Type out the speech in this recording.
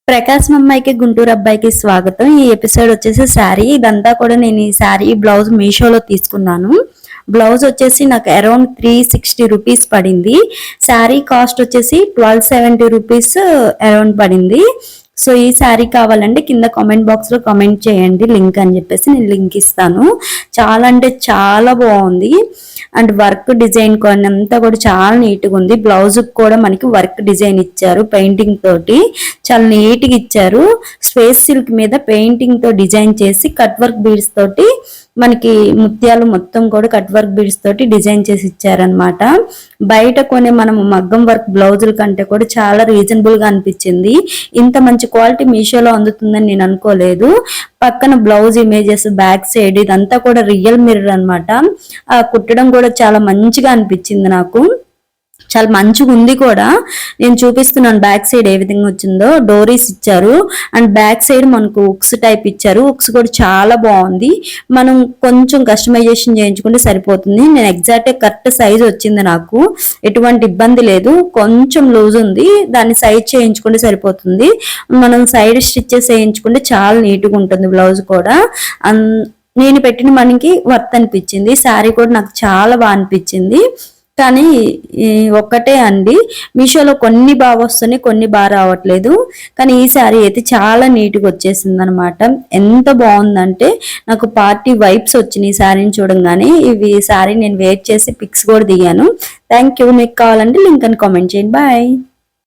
ప్రకాశం అమ్మాయికి గుంటూరు అబ్బాయికి స్వాగతం. ఈ ఎపిసోడ్ వచ్చేసి శారీ. ఇదంతా కూడా నేను ఈ శారీ బ్లౌజ్ మీషోలో తీసుకున్నాను. బ్లౌజ్ వచ్చేసి నాకు అరౌండ్ 360 రూపీస్ పడింది. శారీ కాస్ట్ వచ్చేసి 1270 రూపీస్ అరౌండ్ పడింది. సో ఈ శారీ కావాలంటే కింద కామెంట్ బాక్స్ లో కామెంట్ చేయండి లింక్ అని చెప్పేసి నేను లింక్ ఇస్తాను. చాలా అంటే చాలా బాగుంది. అండ్ వర్క్ డిజైన్ కొన్ని అంతా కూడా చాలా నీట్గా ఉంది. బ్లౌజ్ కూడా మనకి వర్క్ డిజైన్ ఇచ్చారు పెయింటింగ్ తోటి, చాలా నీట్గా ఇచ్చారు. స్పేస్ సిల్క్ మీద పెయింటింగ్ తో డిజైన్ చేసి కట్ వర్క్ బీడ్స్ తోటి మనకి ముత్యాలు మొత్తం కూడా కట్ వర్క్ బీడ్స్ తోటి డిజైన్ చేసి ఇచ్చారనమాట. బయట కొనే మనం మగ్గం వర్క్ బ్లౌజుల కంటే కూడా చాలా రీజనబుల్ గా అనిపించింది. ఇంత మంచి క్వాలిటీ మీషోలో అందుతుందని నేను అనుకోలేదు. పక్కన బ్లౌజ్ ఇమేజెస్, బ్యాక్ సైడ్ ఇదంతా కూడా రియల్ మిర్రర్ అనమాట. ఆ కుట్టడం కూడా చాలా మంచిగా అనిపించింది నాకు. చాలా మంచిగా ఉంది కూడా. నేను చూపిస్తున్నాను బ్యాక్ సైడ్ ఏ విధంగా వచ్చిందో. డోరీస్ ఇచ్చారు అండ్ బ్యాక్ సైడ్ మనకు ఉక్స్ టైప్ ఇచ్చారు. ఉక్స్ కూడా చాలా బాగుంది. మనం కొంచెం కస్టమైజేషన్ చేయించుకుంటే సరిపోతుంది. నేను ఎగ్జాక్ట్ కరెక్ట్ సైజ్ వచ్చింది నాకు, ఎటువంటి ఇబ్బంది లేదు. కొంచెం లూజ్ ఉంది, దాన్ని సైజ్ చేయించుకుంటే సరిపోతుంది. మనం సైడ్ స్టిచ్చెస్ వేయించుకుంటే చాలా నీట్గా ఉంటుంది బ్లౌజ్ కూడా. నేను పెట్టిన మనకి వర్త్ అనిపించింది. శారీ కూడా నాకు చాలా బాగా అనిపించింది. కానీ ఒక్కటే అండి, మీషోలో కొన్ని బాగా వస్తున్నాయి, కొన్ని బాగా రావట్లేదు. కానీ ఈ శారీ అయితే చాలా నీట్గా వచ్చేసింది అనమాట. ఎంత బాగుందంటే నాకు పార్టీ వైబ్స్ వచ్చినాయి శారీని చూడంగానే. ఇవి శారీ నేను వేర్ చేసి పిక్స్ కూడా దిగాను. Thank you. మీకు కావాలంటే లింక్ అని కామెంట్ చేయండి. బాయ్.